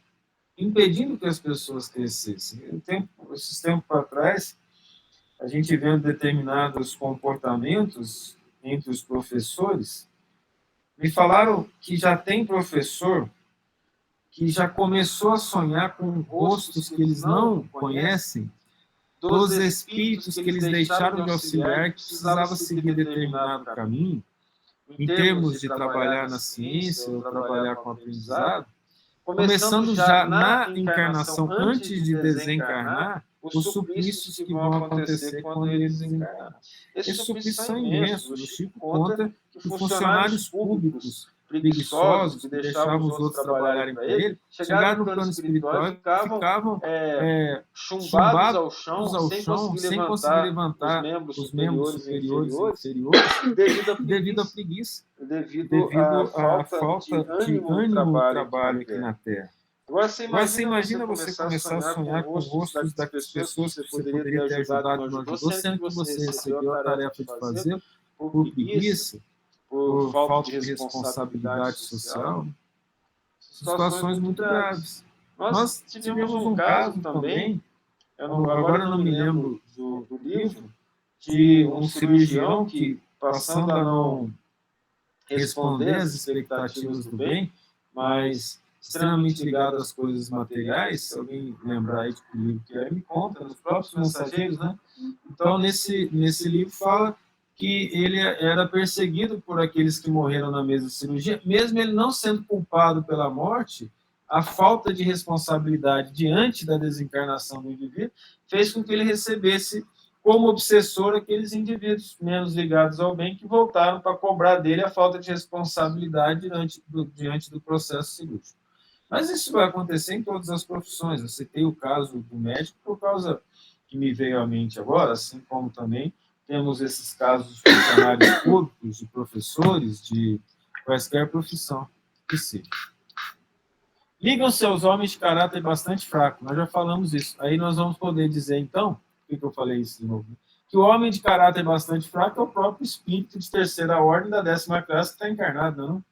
[SPEAKER 1] impedindo que as pessoas crescessem. Esses tempos para trás, a gente vendo determinados comportamentos entre os professores, me falaram que já tem professor que já começou a sonhar com rostos que eles não conhecem, dos espíritos que eles deixaram de auxiliar, que precisava seguir determinado caminho, em termos de trabalhar na ciência ou trabalhar com aprendizado, começando já na encarnação, antes de desencarnar, os suplícios que vão acontecer quando eles encarnam. Esses suplícios são imensos. O Chico conta que funcionários públicos preguiçosos, que deixavam os outros trabalharem para ele, chegaram no plano espiritual e ficavam chumbados ao chão, sem conseguir levantar os membros superiores e inferiores, devido à preguiça, devido à falta de ânimo no trabalho aqui na Terra. Agora você imagina você começar a sonhar com rostos das pessoas que você poderia ter ajudado e não ajudou, sendo que você recebeu a tarefa de fazer por preguiça, por falta de responsabilidade social. Situações muito graves. Nós tivemos um caso também, agora eu não me lembro do livro, de um cirurgião que, passando a não responder às expectativas do bem, mas extremamente ligado às coisas materiais, se alguém lembrar aí de que livro que é, me conta, nos próprios Mensageiros, né? Então, nesse livro fala que ele era perseguido por aqueles que morreram na mesa de cirurgia, mesmo ele não sendo culpado pela morte, a falta de responsabilidade diante da desencarnação do indivíduo fez com que ele recebesse como obsessor aqueles indivíduos menos ligados ao bem que voltaram para cobrar dele a falta de responsabilidade diante do processo cirúrgico. Mas isso vai acontecer em todas as profissões. Eu citei o caso do médico por causa que me veio à mente agora, assim como também temos esses casos de funcionários públicos, de professores, de quaisquer profissão que seja. Ligam-se aos homens de caráter bastante fraco. Nós já falamos isso. Aí nós vamos poder dizer, então, por que eu falei isso de novo? Que o homem de caráter bastante fraco é o próprio espírito de terceira ordem da 10ª classe que está encarnado, não?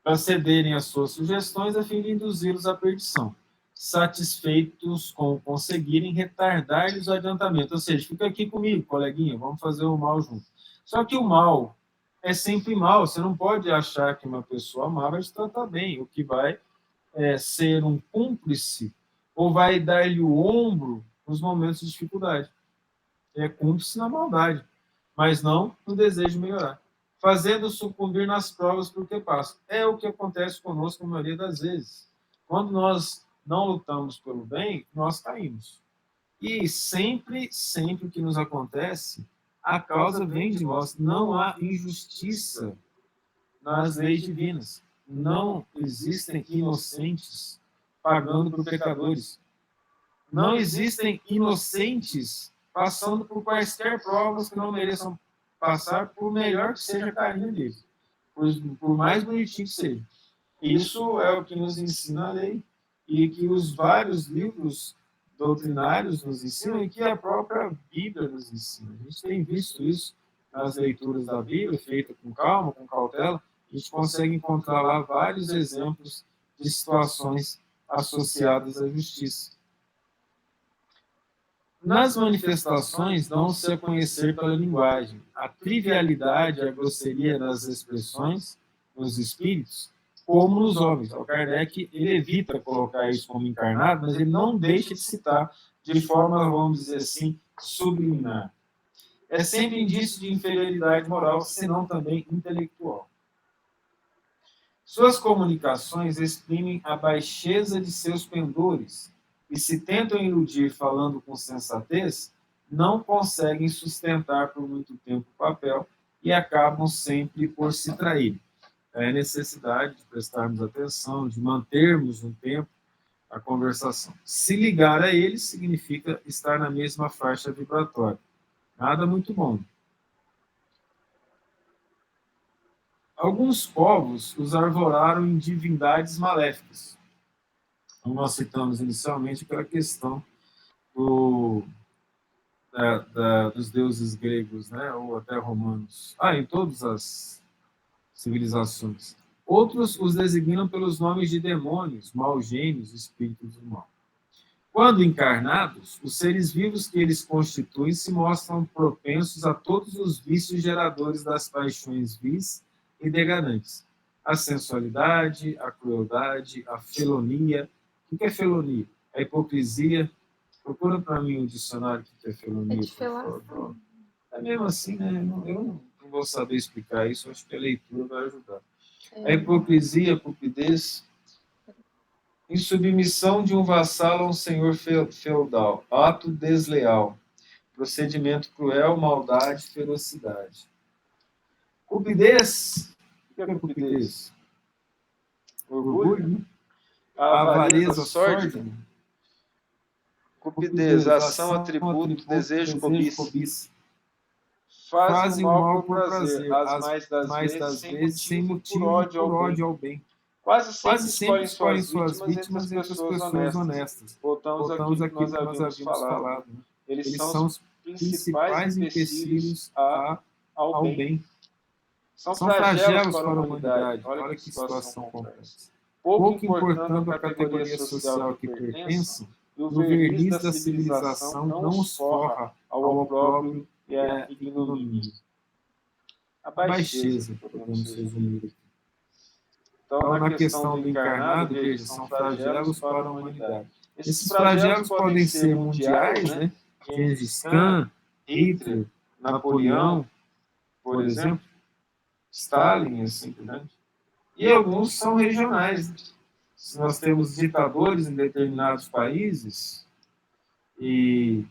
[SPEAKER 1] Para cederem às suas sugestões a fim de induzi-los à perdição, satisfeitos com conseguirem retardar-lhes o adiantamento. Ou seja, fica aqui comigo, coleguinha, vamos fazer o mal junto. Só que o mal é sempre mal. Você não pode achar que uma pessoa má vai te tratar bem. O que vai ser um cúmplice ou vai dar-lhe o ombro nos momentos de dificuldade. É cúmplice na maldade, mas não no desejo de melhorar. Fazendo sucumbir nas provas porque passa. É o que acontece conosco na maioria das vezes. Quando nós não lutamos pelo bem, nós caímos. E sempre o que nos acontece, a causa vem de nós. Não há injustiça nas leis divinas. Não existem inocentes pagando por pecadores. Não existem inocentes passando por quaisquer provas que não mereçam passar, por melhor que seja a carinha deles, por mais bonitinho que seja. Isso é o que nos ensina a lei e que os vários livros doutrinários nos ensinam e que a própria Bíblia nos ensina. A gente tem visto isso nas leituras da Bíblia, feita com calma, com cautela. A gente consegue encontrar lá vários exemplos de situações associadas à justiça. Nas manifestações, dão-se a conhecer pela linguagem a trivialidade e a grosseria das expressões nos espíritos, como nos homens. O Kardec ele evita colocar isso como encarnado, mas ele não deixa de citar de forma, vamos dizer assim, subliminar. É sempre indício de inferioridade moral, senão também intelectual. Suas comunicações exprimem a baixeza de seus pendores, e se tentam iludir falando com sensatez, não conseguem sustentar por muito tempo o papel e acabam sempre por se trair. É necessidade de prestarmos atenção, de mantermos um tempo a conversação. Se ligar a eles significa estar na mesma faixa vibratória. Nada muito bom. Alguns povos os arvoraram em divindades maléficas. Como nós citamos inicialmente aquela questão do, dos deuses gregos, né, ou até romanos. Em todas as civilizações. Outros os designam pelos nomes de demônios, maus gênios, espíritos do mal. Quando encarnados, os seres vivos que eles constituem se mostram propensos a todos os vícios geradores das paixões vis e degradantes. A sensualidade, a crueldade, a felonia. O que é felonia? A hipocrisia. Procura para mim um dicionário que é felonia.
[SPEAKER 2] É de felação.
[SPEAKER 1] É mesmo assim, né? Eu não vou saber explicar isso, acho que a leitura vai ajudar. A hipocrisia, a cupidez, insubmissão de um vassalo a um senhor feudal, ato desleal, procedimento cruel, maldade, ferocidade. Cupidez, o que é cupidez? Orgulho, né? A avareza sórdida.
[SPEAKER 3] Cupidez, ação, atributo, desejo, cobiça. Fazem o mal por prazer, as mais das vezes sem motivo por ódio ao bem. Quase sempre escolhem suas vítimas entre as pessoas honestas. Voltamos àquilo que nós havíamos falado. Né? Eles são os principais empecilhos ao bem. São flagelos para a humanidade. Olha que situação complexa. Pouco importando a categoria social a que pertençam, o verniz da civilização não os forra ao opróbrio e à ignomínia. A baixeza, podemos resumir aqui. Então, na questão do encarnado, veja, são flagelos para a humanidade. Esses flagelos podem ser mundiais, né? Gengis Khan, Hitler, Napoleão, por exemplo, Stalin, assim por diante. E alguns são regionais. Né? Se nós temos ditadores em determinados países e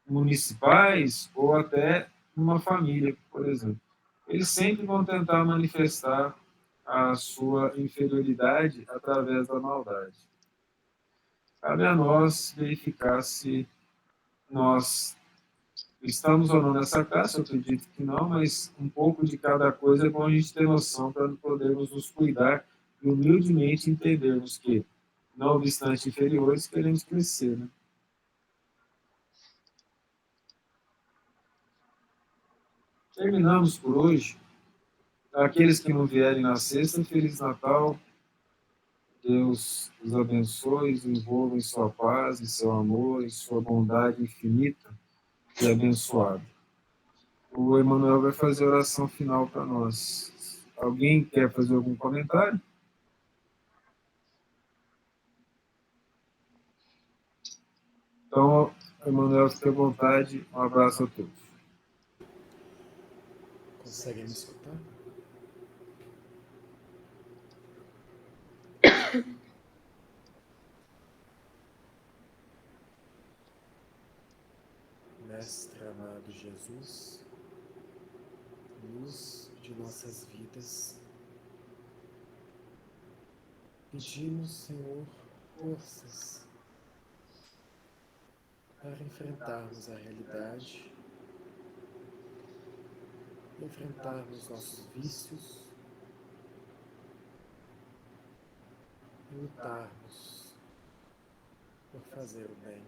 [SPEAKER 3] municipais ou até uma família, por exemplo, eles sempre vão tentar manifestar a sua inferioridade através da maldade. Cabe a nós verificar se nós estamos ou não nessa classe, eu acredito que não, mas um pouco de cada coisa é bom a gente ter noção para podermos nos cuidar e humildemente entendermos que, não obstante inferiores, queremos crescer. Né? Terminamos por hoje. Aqueles que não vierem na sexta, Feliz Natal. Deus os abençoe, os envolva em sua paz, em seu amor, em sua bondade infinita e abençoada. O Emanuel vai fazer a oração final para nós. Alguém quer fazer algum comentário? Então, Emanuel, fique à vontade. Um abraço a todos.
[SPEAKER 4] Conseguem me escutar? Mestre amado Jesus, luz de nossas vidas, pedimos, Senhor, forças para enfrentarmos a realidade, enfrentarmos nossos vícios e lutarmos por fazer o bem.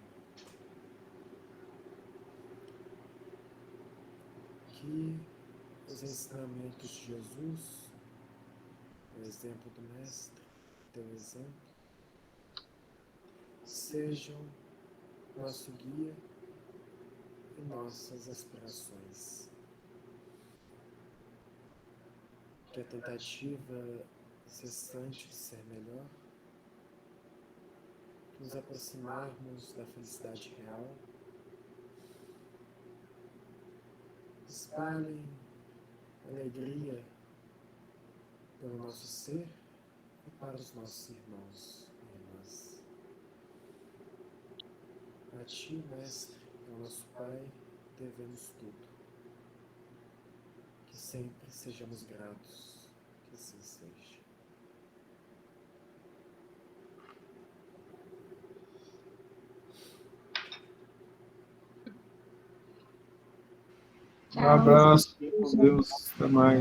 [SPEAKER 4] Que os ensinamentos de Jesus, o exemplo do Mestre, teu exemplo, sejam nosso guia e nossas aspirações. Que a tentativa incessante de ser melhor, nos aproximarmos da felicidade real, espalhem alegria pelo nosso ser e para os nossos irmãos e irmãs. A Ti, Mestre, ao nosso Pai devemos tudo. Que sempre sejamos gratos, que assim seja.
[SPEAKER 1] Um abraço, com Deus, até mais.